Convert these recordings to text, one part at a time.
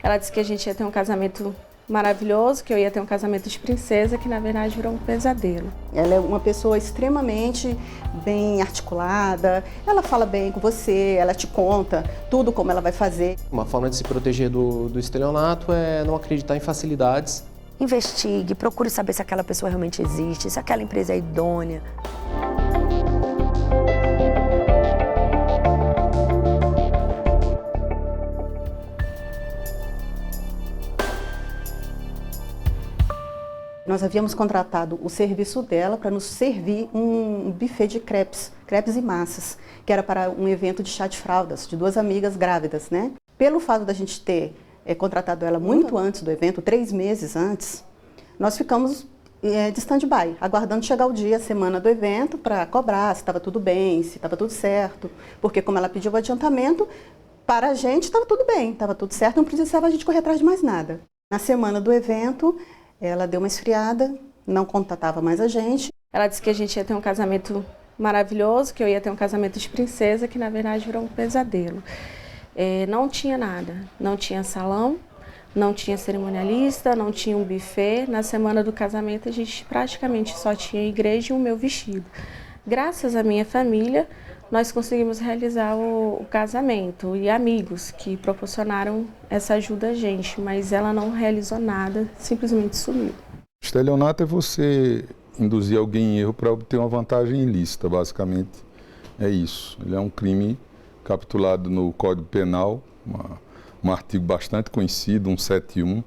Ela disse que a gente ia ter um casamento maravilhoso, que eu ia ter um casamento de princesa, que na verdade virou um pesadelo. Ela é uma pessoa extremamente bem articulada, ela fala bem com você, ela te conta tudo como ela vai fazer. Uma forma de se proteger do estelionato é não acreditar em facilidades. Investigue, procure saber se aquela pessoa realmente existe, se aquela empresa é idônea. Nós havíamos contratado o serviço dela para nos servir um buffet de crepes e massas, que era para um evento de chá de fraldas, de 2 amigas grávidas, né? Pelo fato da gente ter contratado ela muito antes do evento, 3 meses antes, nós ficamos de stand-by, aguardando chegar o dia, a semana do evento, para cobrar se estava tudo bem, se estava tudo certo, porque como ela pediu o adiantamento, para a gente estava tudo bem, estava tudo certo, não precisava a gente correr atrás de mais nada. Na semana do evento, ela deu uma esfriada, não contatava mais a gente. Ela disse que a gente ia ter um casamento maravilhoso, que eu ia ter um casamento de princesa, que na verdade virou um pesadelo. Não tinha nada, não tinha salão, não tinha cerimonialista, não tinha um buffet. Na semana do casamento a gente praticamente só tinha a igreja e o meu vestido. Graças à minha família, nós conseguimos realizar o casamento e amigos que proporcionaram essa ajuda a gente, mas ela não realizou nada, simplesmente sumiu. Estelionato é você induzir alguém em erro para obter uma vantagem ilícita, basicamente é isso. Ele é um crime capitulado no Código Penal, um artigo bastante conhecido, 171.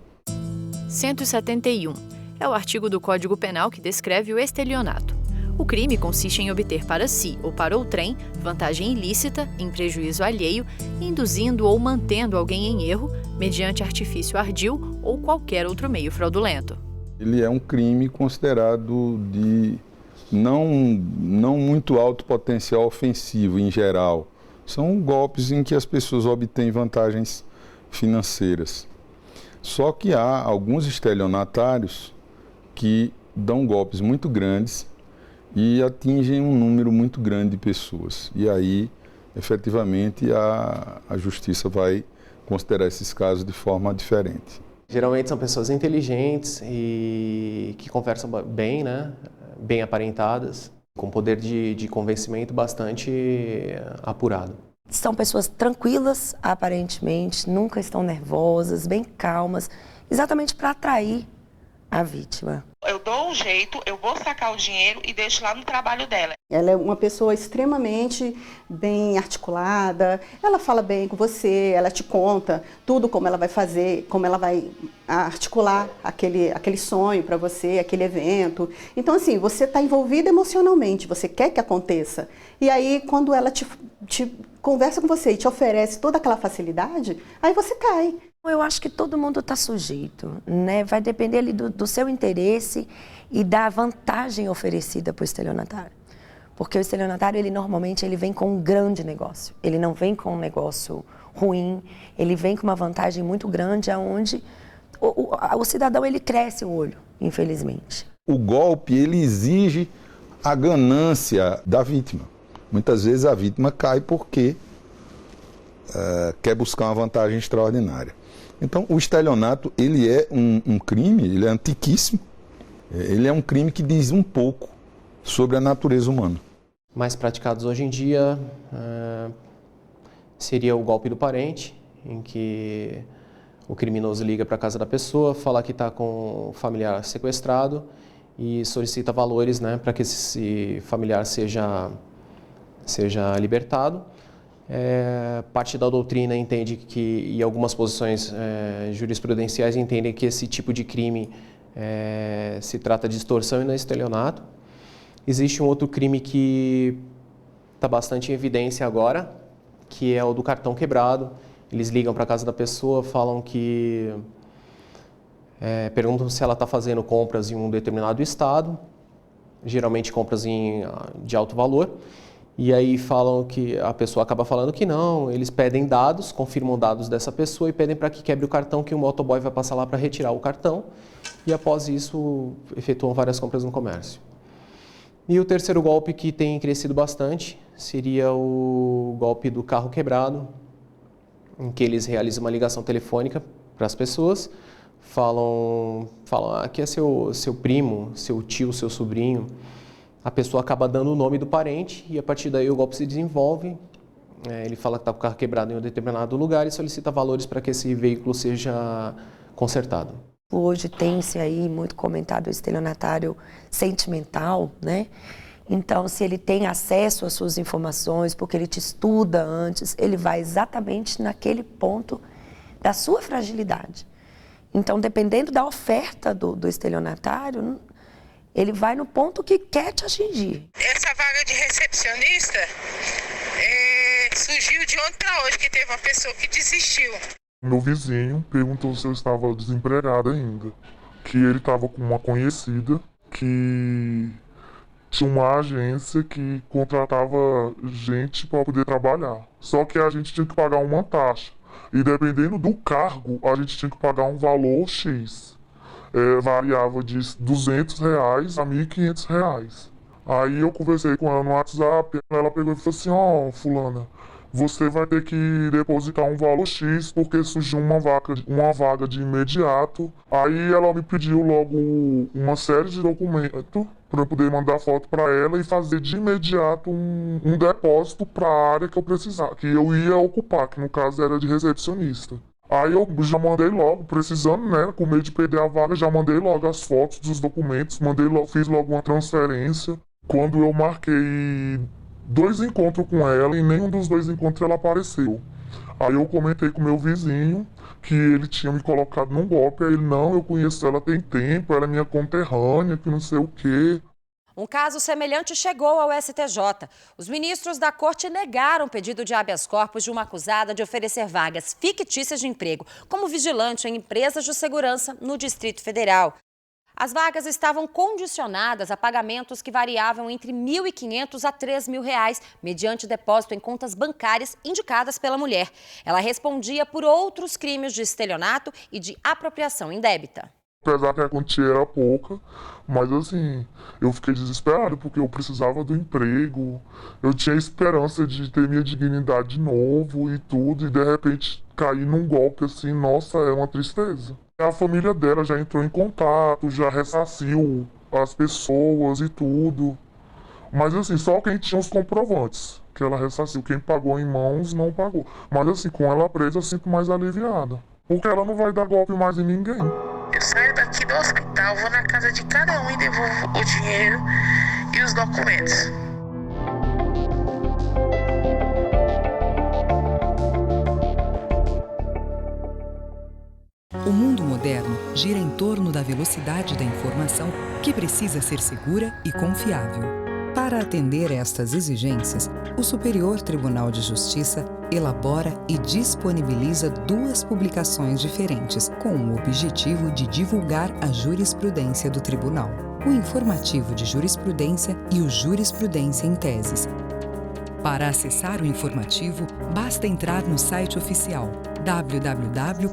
171 é o artigo do Código Penal que descreve o estelionato. O crime consiste em obter para si ou para outrem vantagem ilícita, em prejuízo alheio, induzindo ou mantendo alguém em erro, mediante artifício ardil ou qualquer outro meio fraudulento. Ele é um crime considerado de não muito alto potencial ofensivo em geral. São golpes em que as pessoas obtêm vantagens financeiras. Só que há alguns estelionatários que dão golpes muito grandes e atingem um número muito grande de pessoas. E aí, efetivamente, a justiça vai considerar esses casos de forma diferente. Geralmente são pessoas inteligentes e que conversam bem, né? Bem aparentadas, com poder de convencimento bastante apurado. São pessoas tranquilas, aparentemente, nunca estão nervosas, bem calmas, exatamente para atrair a vítima. Eu dou um jeito, eu vou sacar o dinheiro e deixo lá no trabalho dela. Ela é uma pessoa extremamente bem articulada, ela fala bem com você, ela te conta tudo como ela vai fazer, como ela vai articular aquele sonho para você, aquele evento. Então, assim, você está envolvida emocionalmente, você quer que aconteça. E aí, quando ela te conversa com você e te oferece toda aquela facilidade, aí você cai. Eu acho que todo mundo está sujeito, né? Vai depender ali do seu interesse e da vantagem oferecida para o estelionatário. Porque o estelionatário, ele normalmente vem com um grande negócio. Ele não vem com um negócio ruim, ele vem com uma vantagem muito grande, onde o cidadão ele cresce o olho, infelizmente. O golpe ele exige a ganância da vítima. Muitas vezes a vítima cai porque quer buscar uma vantagem extraordinária. Então, o estelionato, ele é um crime, ele é antiquíssimo, ele é um crime que diz um pouco sobre a natureza humana. Mais praticados hoje em dia seria o golpe do parente, em que o criminoso liga para a casa da pessoa, fala que está com o familiar sequestrado e solicita valores, né, para que esse familiar seja libertado. Parte da doutrina entende que, e algumas posições jurisprudenciais entendem que esse tipo de crime se trata de extorsão e não estelionato. Existe um outro crime que está bastante em evidência agora, que é o do cartão quebrado. Eles ligam para a casa da pessoa, falam que perguntam se ela está fazendo compras em um determinado estado, geralmente compras de alto valor. E aí falam que a pessoa acaba falando que não, eles pedem dados, confirmam dados dessa pessoa e pedem para que quebre o cartão, que o motoboy vai passar lá para retirar o cartão e após isso efetuam várias compras no comércio. E o terceiro golpe que tem crescido bastante seria o golpe do carro quebrado, em que eles realizam uma ligação telefônica para as pessoas, falam que é seu primo, seu tio, seu sobrinho. A pessoa acaba dando o nome do parente e a partir daí o golpe se desenvolve. Ele fala que está com o carro quebrado em um determinado lugar e solicita valores para que esse veículo seja consertado. Hoje tem-se aí muito comentado o estelionatário sentimental, né? Então, se ele tem acesso às suas informações, porque ele te estuda antes, ele vai exatamente naquele ponto da sua fragilidade. Então, dependendo da oferta do estelionatário, ele vai no ponto que quer te atingir. Essa vaga de recepcionista surgiu de ontem para hoje, que teve uma pessoa que desistiu. Meu vizinho perguntou se eu estava desempregado ainda, que ele estava com uma conhecida que tinha uma agência que contratava gente para poder trabalhar. Só que a gente tinha que pagar uma taxa. E dependendo do cargo, a gente tinha que pagar um valor X. Variava de R$200 a R$1.500. Aí eu conversei com ela no WhatsApp, ela pegou e falou assim, fulana, você vai ter que depositar um valor X porque surgiu uma vaga de imediato. Aí ela me pediu logo uma série de documentos para eu poder mandar foto para ela e fazer de imediato um depósito para a área que eu precisava, que eu ia ocupar, que no caso era de recepcionista. Aí eu já mandei logo, precisando, né, com medo de perder a vaga, já mandei logo as fotos dos documentos, fiz logo uma transferência. Quando eu marquei 2 encontros com ela, e nenhum dos 2 encontros ela apareceu. Aí eu comentei com meu vizinho que ele tinha me colocado num golpe, aí ele, não, eu conheço ela tem tempo, ela é minha conterrânea, que não sei o quê. Um caso semelhante chegou ao STJ. Os ministros da corte negaram o pedido de habeas corpus de uma acusada de oferecer vagas fictícias de emprego como vigilante em empresas de segurança no Distrito Federal. As vagas estavam condicionadas a pagamentos que variavam entre R$ 1.500 a R$ 3.000, mediante depósito em contas bancárias indicadas pela mulher. Ela respondia por outros crimes de estelionato e de apropriação indébita. Apesar que a quantia era pouca, mas assim, eu fiquei desesperado porque eu precisava do emprego, eu tinha esperança de ter minha dignidade de novo e tudo, e de repente cair num golpe assim, nossa, é uma tristeza. A família dela já entrou em contato, já ressarciu as pessoas e tudo, mas assim, só quem tinha os comprovantes que ela ressarciu, quem pagou em mãos não pagou. Mas assim, com ela presa eu sinto mais aliviada, porque ela não vai dar golpe mais em ninguém. Eu saio daqui do hospital, vou na casa de cada um e devolvo o dinheiro e os documentos. O mundo moderno gira em torno da velocidade da informação que precisa ser segura e confiável. Para atender a estas exigências, o Superior Tribunal de Justiça elabora e disponibiliza 2 publicações diferentes com o objetivo de divulgar a jurisprudência do Tribunal: o Informativo de Jurisprudência e o Jurisprudência em Teses. Para acessar o informativo, basta entrar no site oficial www.stj.jus.br,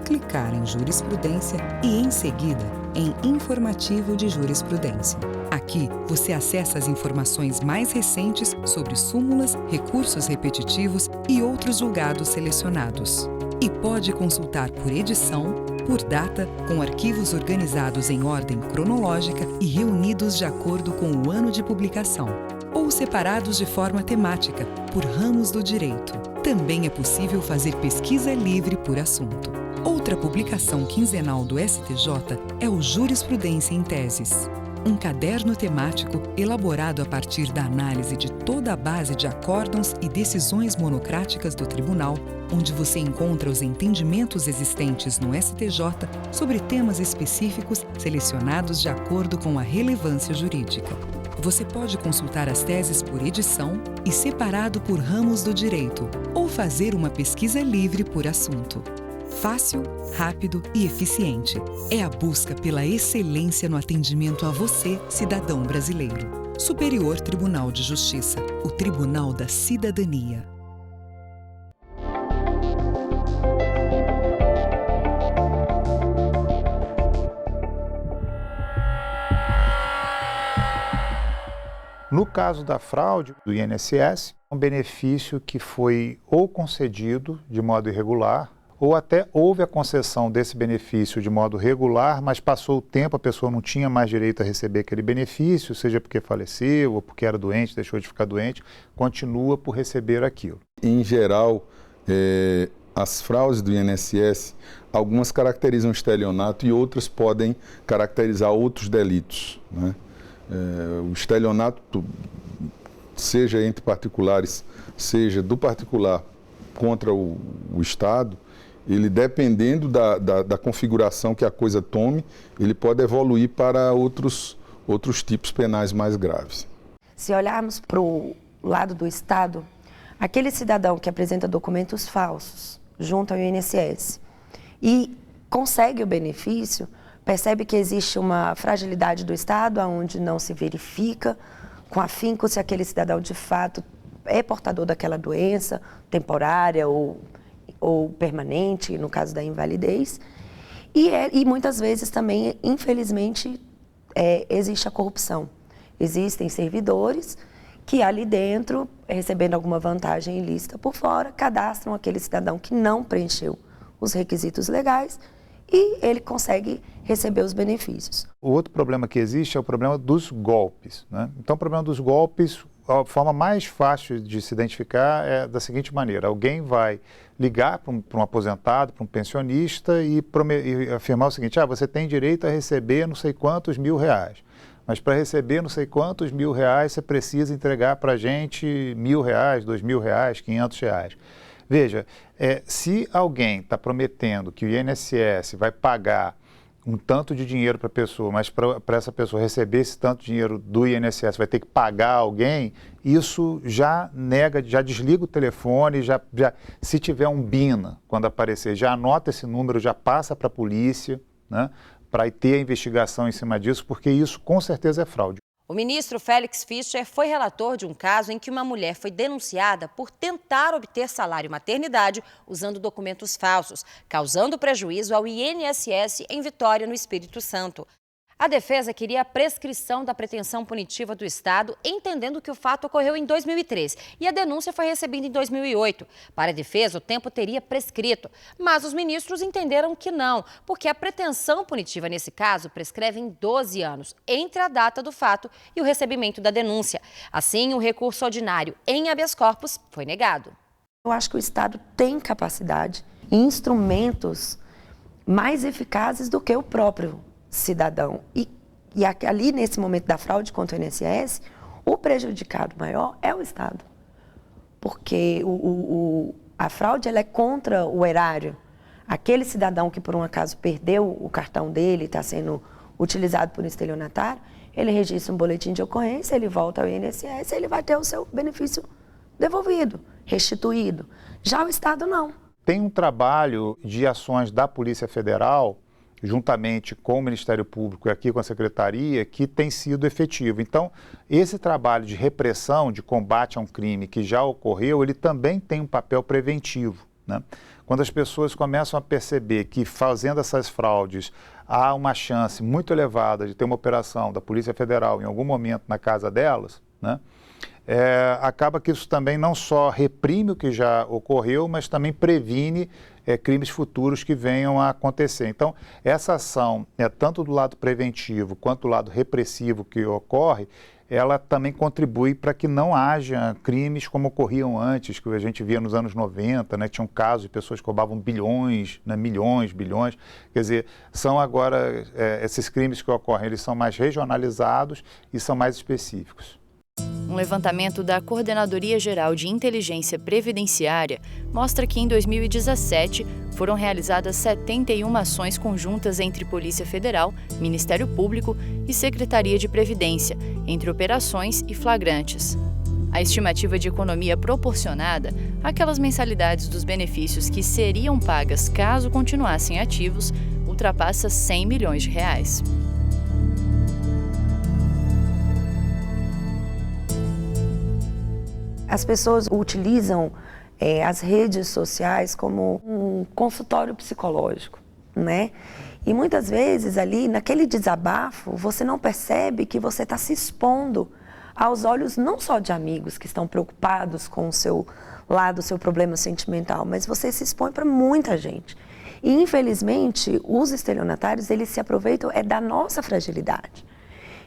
clicar em Jurisprudência e, em seguida, em Informativo de Jurisprudência. Aqui, você acessa as informações mais recentes sobre súmulas, recursos repetitivos e outros julgados selecionados. E pode consultar por edição, por data, com arquivos organizados em ordem cronológica e reunidos de acordo com o ano de publicação, ou separados de forma temática, por ramos do direito. Também é possível fazer pesquisa livre por assunto. Outra publicação quinzenal do STJ é o Jurisprudência em Teses, um caderno temático elaborado a partir da análise de toda a base de acórdãos e decisões monocráticas do Tribunal, onde você encontra os entendimentos existentes no STJ sobre temas específicos selecionados de acordo com a relevância jurídica. Você pode consultar as teses por edição e separado por ramos do direito, ou fazer uma pesquisa livre por assunto. Fácil, rápido e eficiente. É a busca pela excelência no atendimento a você, cidadão brasileiro. Superior Tribunal de Justiça, o Tribunal da Cidadania. No caso da fraude do INSS, um benefício que foi ou concedido de modo irregular, ou até houve a concessão desse benefício de modo regular, mas passou o tempo, a pessoa não tinha mais direito a receber aquele benefício, seja porque faleceu ou porque era doente, deixou de ficar doente, continua por receber aquilo. Em geral, as fraudes do INSS, algumas caracterizam estelionato e outras podem caracterizar outros delitos, né? O estelionato, seja entre particulares, seja do particular contra o Estado, ele, dependendo da configuração que a coisa tome, ele pode evoluir para outros tipos penais mais graves. Se olharmos para o lado do Estado, aquele cidadão que apresenta documentos falsos junto ao INSS e consegue o benefício, percebe que existe uma fragilidade do Estado, onde não se verifica com afinco se aquele cidadão de fato é portador daquela doença temporária ou permanente, no caso da invalidez. E muitas vezes também, infelizmente, existe a corrupção. Existem servidores que ali dentro, recebendo alguma vantagem ilícita por fora, cadastram aquele cidadão que não preencheu os requisitos legais e ele consegue receber os benefícios. O outro problema que existe é o problema dos golpes, né? Então, o problema dos golpes, a forma mais fácil de se identificar é da seguinte maneira: alguém vai ligar para um aposentado, para um pensionista e afirmar o seguinte: você tem direito a receber não sei quantos R$1.000, mas para receber não sei quantos R$1.000 você precisa entregar para a gente R$1.000, R$2.000, R$500. Veja, se alguém está prometendo que o INSS vai pagar um tanto de dinheiro para a pessoa, mas para essa pessoa receber esse tanto de dinheiro do INSS vai ter que pagar alguém, isso já nega, já desliga o telefone, já se tiver um BINA, quando aparecer, já anota esse número, já passa para a polícia, né, para ter a investigação em cima disso, porque isso com certeza é fraude. O ministro Félix Fischer foi relator de um caso em que uma mulher foi denunciada por tentar obter salário maternidade usando documentos falsos, causando prejuízo ao INSS em Vitória, no Espírito Santo. A defesa queria a prescrição da pretensão punitiva do Estado, entendendo que o fato ocorreu em 2003 e a denúncia foi recebida em 2008. Para a defesa, o tempo teria prescrito, mas os ministros entenderam que não, porque a pretensão punitiva nesse caso prescreve em 12 anos, entre a data do fato e o recebimento da denúncia. Assim, o recurso ordinário em habeas corpus foi negado. Eu acho que o Estado tem capacidade e instrumentos mais eficazes do que o próprio cidadão. E ali, nesse momento da fraude contra o INSS, o prejudicado maior é o Estado. Porque a fraude ela é contra o erário. Aquele cidadão que, por um acaso, perdeu o cartão dele, está sendo utilizado por um estelionatário, ele registra um boletim de ocorrência, ele volta ao INSS, ele vai ter o seu benefício devolvido, restituído. Já o Estado não. Tem um trabalho de ações da Polícia Federal, juntamente com o Ministério Público e aqui com a Secretaria, que tem sido efetivo. Então, esse trabalho de repressão, de combate a um crime que já ocorreu, ele também tem um papel preventivo, né? Quando as pessoas começam a perceber que fazendo essas fraudes há uma chance muito elevada de ter uma operação da Polícia Federal em algum momento na casa delas, né? Acaba que isso também não só reprime o que já ocorreu, mas também previne crimes futuros que venham a acontecer. Então, essa ação, tanto do lado preventivo quanto do lado repressivo que ocorre, ela também contribui para que não haja crimes como ocorriam antes, que a gente via nos anos 90, né? Tinha um caso de pessoas que roubavam bilhões, né? Milhões, bilhões. Quer dizer, são agora, esses crimes que ocorrem, eles são mais regionalizados e são mais específicos. Um levantamento da Coordenadoria Geral de Inteligência Previdenciária mostra que em 2017 foram realizadas 71 ações conjuntas entre Polícia Federal, Ministério Público e Secretaria de Previdência, entre operações e flagrantes. A estimativa de economia proporcionada àquelas mensalidades dos benefícios que seriam pagas caso continuassem ativos ultrapassa R$100 milhões. As pessoas utilizam as redes sociais como um consultório psicológico, né? E muitas vezes ali, naquele desabafo, você não percebe que você está se expondo aos olhos não só de amigos que estão preocupados com o seu lado, o seu problema sentimental, mas você se expõe para muita gente. E, infelizmente, os estelionatários, eles se aproveitam da nossa fragilidade.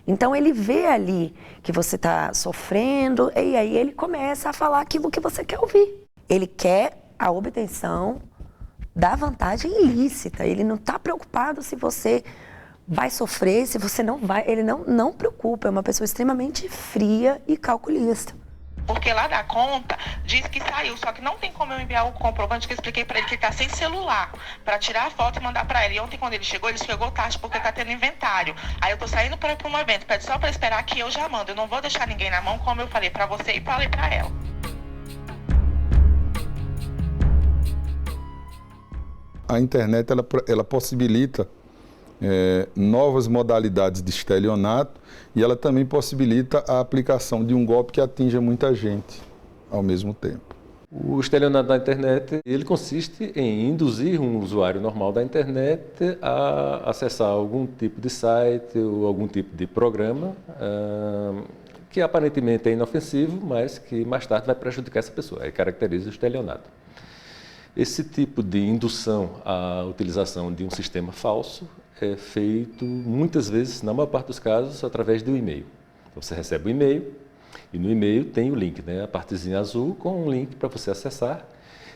Então, ele vê ali que você está sofrendo e aí ele começa a falar aquilo que você quer ouvir. Ele quer a obtenção da vantagem ilícita. Ele não está preocupado se você vai sofrer, se você não vai. Ele não preocupa, é uma pessoa extremamente fria e calculista. Porque lá da conta diz que saiu, só que não tem como eu enviar o comprovante que eu expliquei para ele que ele tá sem celular, para tirar a foto e mandar para ele. E ontem quando ele chegou tarde porque tá tendo inventário. Aí eu tô saindo para um evento, pede só para esperar que eu já mando. Eu não vou deixar ninguém na mão, como eu falei para você e falei para ela. A internet ela possibilita novas modalidades de estelionato e ela também possibilita a aplicação de um golpe que atinja muita gente ao mesmo tempo. O estelionato da internet, ele consiste em induzir um usuário normal da internet a acessar algum tipo de site ou algum tipo de programa que aparentemente é inofensivo, mas que mais tarde vai prejudicar essa pessoa. Aí caracteriza o estelionato. Esse tipo de indução à utilização de um sistema falso é feito muitas vezes, na maior parte dos casos, através do e-mail. Então, você recebe o e-mail e no e-mail tem o link, né? A partezinha azul com um link para você acessar,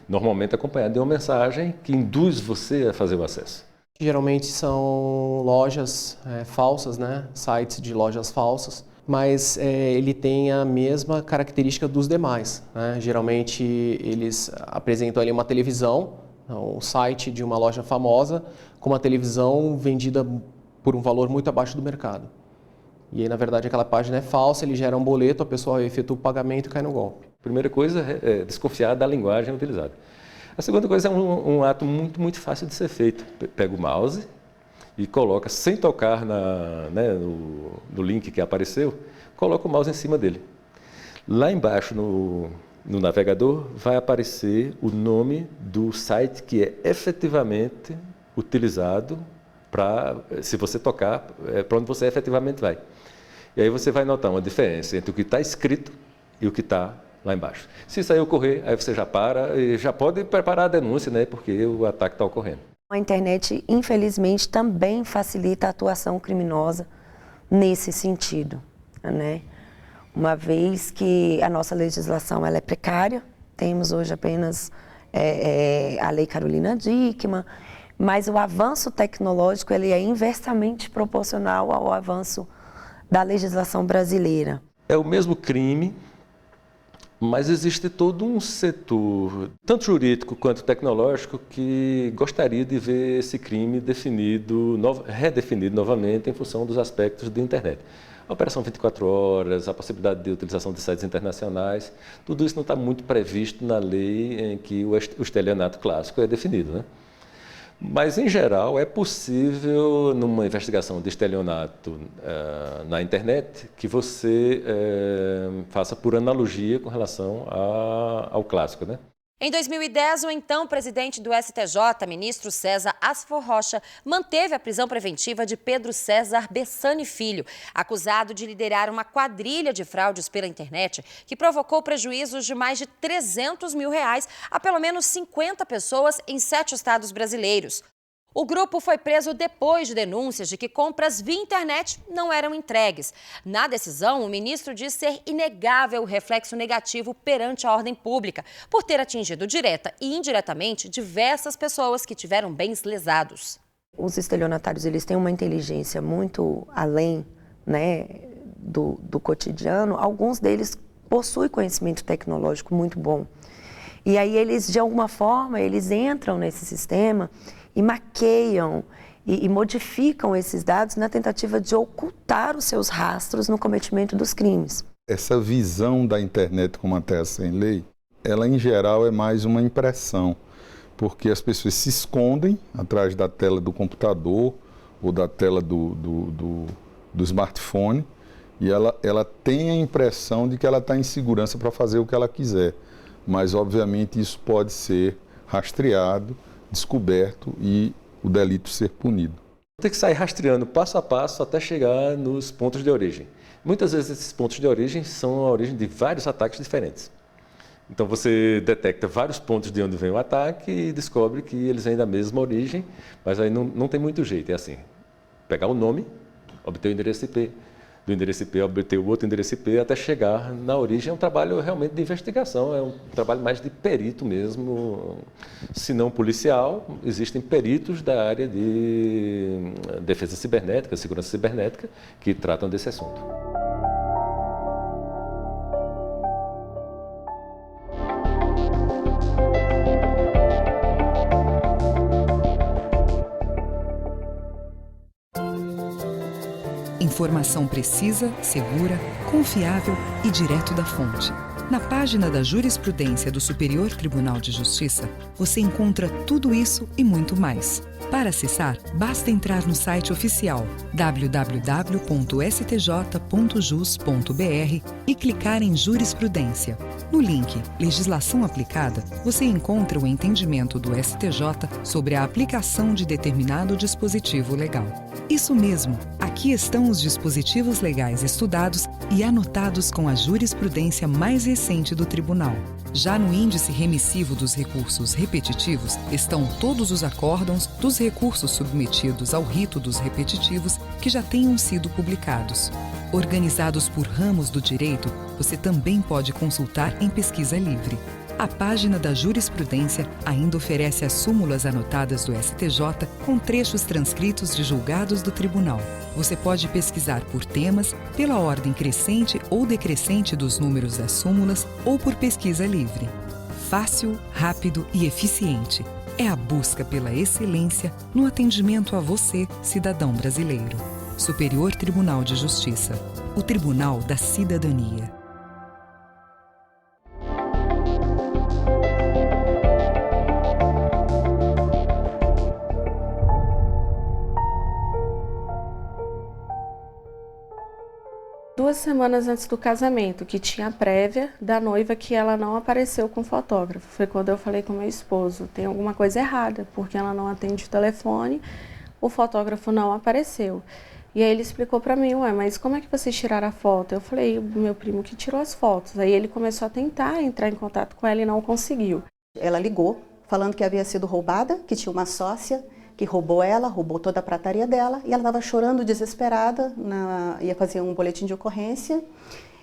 normalmente acompanhado de uma mensagem que induz você a fazer o acesso. Geralmente são lojas falsas, né? Sites de lojas falsas, mas ele tem a mesma característica dos demais, né? Geralmente eles apresentam ali uma televisão, um site de uma loja famosa, com uma televisão vendida por um valor muito abaixo do mercado. E aí, na verdade, aquela página é falsa, ele gera um boleto, a pessoa efetua o pagamento e cai no golpe. A primeira coisa é desconfiar da linguagem utilizada. A segunda coisa é um ato muito fácil de ser feito. Pega o mouse e coloca, sem tocar no link que apareceu, coloca o mouse em cima dele. Lá embaixo, no navegador, vai aparecer o nome do site que é efetivamente utilizado para, se você tocar, para onde você efetivamente vai. E aí você vai notar uma diferença entre o que está escrito e o que está lá embaixo. Se isso aí ocorrer, aí você já para e já pode preparar a denúncia, né, porque o ataque está ocorrendo. A internet, infelizmente, também facilita a atuação criminosa nesse sentido, né? Uma vez que a nossa legislação ela é precária, temos hoje apenas a Lei Carolina Dickmann, mas o avanço tecnológico ele é inversamente proporcional ao avanço da legislação brasileira. É o mesmo crime, mas existe todo um setor, tanto jurídico quanto tecnológico, que gostaria de ver esse crime redefinido novamente em função dos aspectos da internet. A operação 24 horas, a possibilidade de utilização de sites internacionais, tudo isso não está muito previsto na lei em que o estelionato clássico é definido, né? Mas, em geral, é possível, numa investigação de estelionato na internet, que você faça por analogia com relação ao clássico, né? Em 2010, o então presidente do STJ, ministro César Asfor Rocha, manteve a prisão preventiva de Pedro César Bessani Filho, acusado de liderar uma quadrilha de fraudes pela internet que provocou prejuízos de mais de R$300 mil a pelo menos 50 pessoas em 7 estados brasileiros. O grupo foi preso depois de denúncias de que compras via internet não eram entregues. Na decisão, o ministro diz ser inegável o reflexo negativo perante a ordem pública, por ter atingido direta e indiretamente diversas pessoas que tiveram bens lesados. Os estelionatários eles têm uma inteligência muito além, né, do cotidiano. Alguns deles possuem conhecimento tecnológico muito bom. E aí eles, de alguma forma, eles entram nesse sistema e maqueiam e modificam esses dados na tentativa de ocultar os seus rastros no cometimento dos crimes. Essa visão da internet como uma terra sem lei, ela em geral é mais uma impressão, porque as pessoas se escondem atrás da tela do computador ou da tela do smartphone e ela tem a impressão de que ela está em segurança para fazer o que ela quiser, mas obviamente isso pode ser rastreado, descoberto e o delito ser punido. Tem que sair rastreando passo a passo até chegar nos pontos de origem. Muitas vezes esses pontos de origem são a origem de vários ataques diferentes. Então você detecta vários pontos de onde vem o ataque e descobre que eles vêm da mesma origem, mas aí não tem muito jeito, é assim, pegar o nome, obter o endereço IP, do endereço IP obter o outro endereço IP até chegar na origem. É um trabalho realmente de investigação, é um trabalho mais de perito mesmo, se não policial. Existem peritos da área de defesa cibernética, segurança cibernética, que tratam desse assunto. Informação precisa, segura, confiável e direto da fonte. Na página da Jurisprudência do Superior Tribunal de Justiça, você encontra tudo isso e muito mais. Para acessar, basta entrar no site oficial www.stj.jus.br e clicar em Jurisprudência. No link Legislação Aplicada, você encontra o entendimento do STJ sobre a aplicação de determinado dispositivo legal. Isso mesmo, aqui estão os dispositivos legais estudados e anotados com a jurisprudência mais recente do Tribunal. Já no índice remissivo dos recursos repetitivos estão todos os acórdãos dos recursos submetidos ao rito dos repetitivos que já tenham sido publicados. Organizados por ramos do direito, você também pode consultar em pesquisa livre. A página da Jurisprudência ainda oferece as súmulas anotadas do STJ com trechos transcritos de julgados do Tribunal. Você pode pesquisar por temas, pela ordem crescente ou decrescente dos números das súmulas ou por pesquisa livre. Fácil, rápido e eficiente. É a busca pela excelência no atendimento a você, cidadão brasileiro. Superior Tribunal de Justiça. O Tribunal da Cidadania. Duas semanas antes do casamento, que tinha a prévia da noiva que ela não apareceu com o fotógrafo. Foi quando eu falei com meu esposo, tem alguma coisa errada, porque ela não atende o telefone, o fotógrafo não apareceu. E aí ele explicou para mim, mas como é que vocês tiraram a foto? Eu falei, o meu primo que tirou as fotos. Aí ele começou a tentar entrar em contato com ela e não conseguiu. Ela ligou, falando que havia sido roubada, que tinha uma sócia que roubou ela, roubou toda a prataria dela, e ela estava chorando, desesperada, ia fazer um boletim de ocorrência.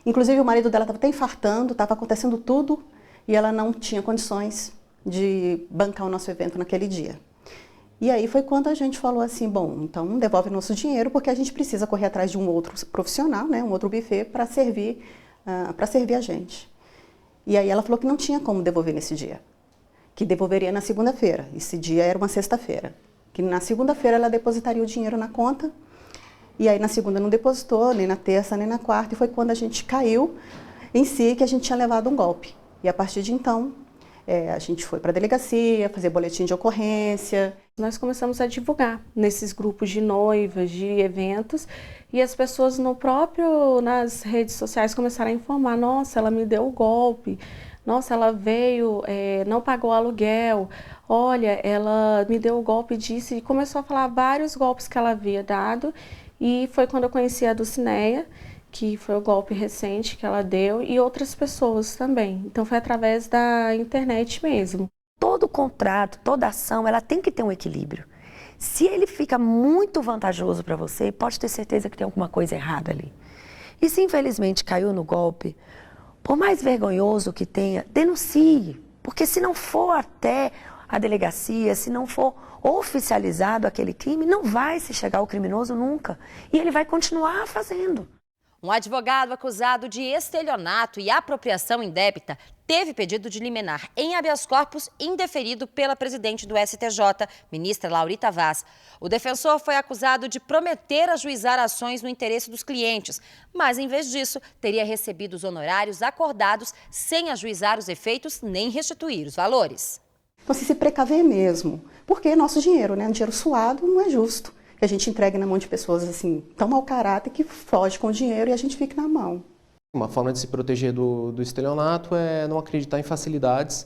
Inclusive o marido dela estava até infartando, estava acontecendo tudo, e ela não tinha condições de bancar o nosso evento naquele dia. E aí foi quando a gente falou assim, bom, então devolve nosso dinheiro, porque a gente precisa correr atrás de um outro profissional, né, um outro buffet, para servir a gente. E aí ela falou que não tinha como devolver nesse dia, que devolveria na segunda-feira. Esse dia era uma sexta-feira. Que na segunda-feira ela depositaria o dinheiro na conta, e aí na segunda não depositou, nem na terça, nem na quarta, e foi quando a gente caiu em si que a gente tinha levado um golpe. E a partir de então, a gente foi para a delegacia, fazer boletim de ocorrência. Nós começamos a divulgar nesses grupos de noivas, de eventos, e as pessoas nas redes sociais começaram a informar, nossa, ela me deu o golpe, nossa, ela veio, não pagou aluguel, olha, ela me deu o golpe disso, e começou a falar vários golpes que ela havia dado, e foi quando eu conheci a Dulcineia, que foi o golpe recente que ela deu, e outras pessoas também. Então foi através da internet mesmo. Todo contrato, toda ação, ela tem que ter um equilíbrio. Se ele fica muito vantajoso para você, pode ter certeza que tem alguma coisa errada ali. E se infelizmente caiu no golpe, por mais vergonhoso que tenha, denuncie. Porque se não for até a delegacia, se não for oficializado aquele crime, não vai se chegar ao criminoso nunca. E ele vai continuar fazendo. Um advogado acusado de estelionato e apropriação indébita teve pedido de liminar em habeas corpus indeferido pela presidente do STJ, ministra Laurita Vaz. O defensor foi acusado de prometer ajuizar ações no interesse dos clientes, mas, em vez disso, teria recebido os honorários acordados sem ajuizar os efeitos nem restituir os valores. Então, se precaver mesmo, porque é nosso dinheiro, né? Um dinheiro suado não é justo que a gente entregue na mão de pessoas assim, tão mau caráter que foge com o dinheiro e a gente fica na mão. Uma forma de se proteger do estelionato é não acreditar em facilidades,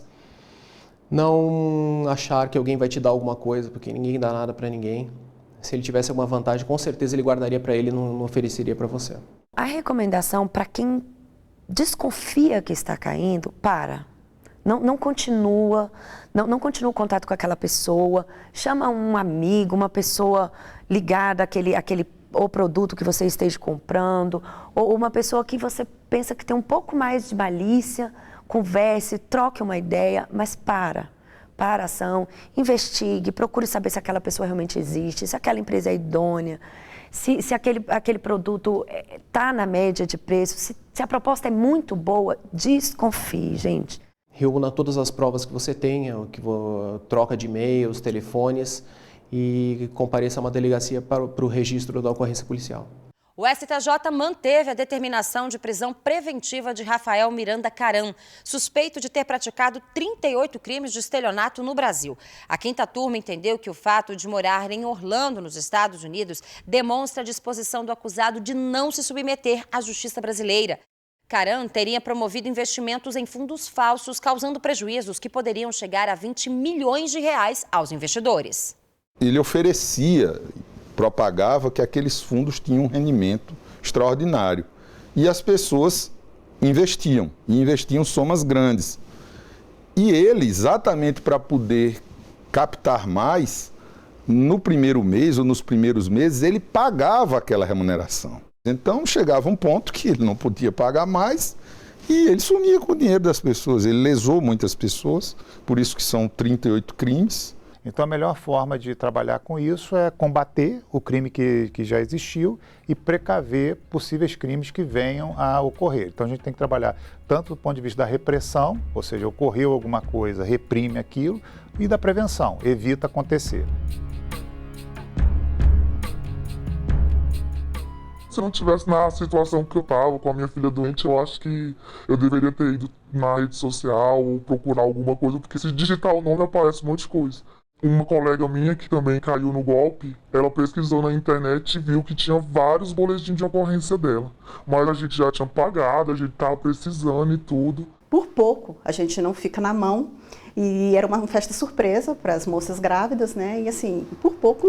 não achar que alguém vai te dar alguma coisa, porque ninguém dá nada para ninguém. Se ele tivesse alguma vantagem, com certeza ele guardaria para ele e não ofereceria para você. A recomendação para quem desconfia que está caindo, não continua o contato com aquela pessoa, chama um amigo, uma pessoa ligada àquele ou produto que você esteja comprando, ou uma pessoa que você pensa que tem um pouco mais de malícia, converse, troque uma ideia, mas para a ação, investigue, procure saber se aquela pessoa realmente existe, se aquela empresa é idônea, se aquele produto está na média de preço, se a proposta é muito boa, desconfie, gente. Reúna todas as provas que você tenha, troca de e-mails, telefones e compareça a uma delegacia para o registro da ocorrência policial. O STJ manteve a determinação de prisão preventiva de Rafael Miranda Caram, suspeito de ter praticado 38 crimes de estelionato no Brasil. A quinta turma entendeu que o fato de morar em Orlando, nos Estados Unidos, demonstra a disposição do acusado de não se submeter à justiça brasileira. Caram teria promovido investimentos em fundos falsos, causando prejuízos que poderiam chegar a 20 milhões de reais aos investidores. Ele oferecia, propagava que aqueles fundos tinham um rendimento extraordinário. E as pessoas investiam somas grandes. E ele, exatamente para poder captar mais, no primeiro mês ou nos primeiros meses, ele pagava aquela remuneração. Então chegava um ponto que ele não podia pagar mais e ele sumia com o dinheiro das pessoas. Ele lesou muitas pessoas, por isso que são 38 crimes. Então a melhor forma de trabalhar com isso é combater o crime que já existiu e precaver possíveis crimes que venham a ocorrer. Então a gente tem que trabalhar tanto do ponto de vista da repressão, ou seja, ocorreu alguma coisa, reprime aquilo, e da prevenção, evita acontecer. Se eu não estivesse na situação que eu estava com a minha filha doente, eu acho que eu deveria ter ido na rede social ou procurar alguma coisa, porque se digitar o nome aparece um monte de coisa. Uma colega minha que também caiu no golpe, ela pesquisou na internet e viu que tinha vários boletins de ocorrência dela. Mas a gente já tinha pagado, a gente estava precisando e tudo. Por pouco, a gente não fica na mão. E era uma festa surpresa para as moças grávidas, né? E assim, por pouco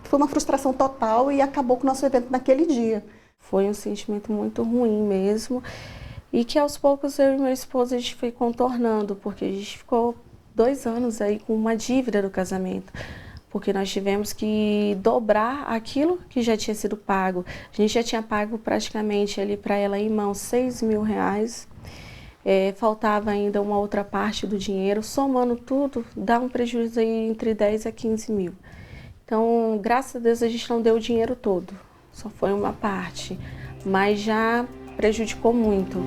foi uma frustração total e acabou com o nosso evento naquele dia. Foi um sentimento muito ruim mesmo. E que aos poucos eu e meu esposo a gente foi contornando, porque a gente ficou 2 anos aí com uma dívida do casamento. Porque nós tivemos que dobrar aquilo que já tinha sido pago. A gente já tinha pago praticamente ali para ela em mão R$6 mil. Faltava ainda uma outra parte do dinheiro, somando tudo, dá um prejuízo aí entre 10 a 15 mil. Então, graças a Deus, a gente não deu o dinheiro todo, só foi uma parte, mas já prejudicou muito.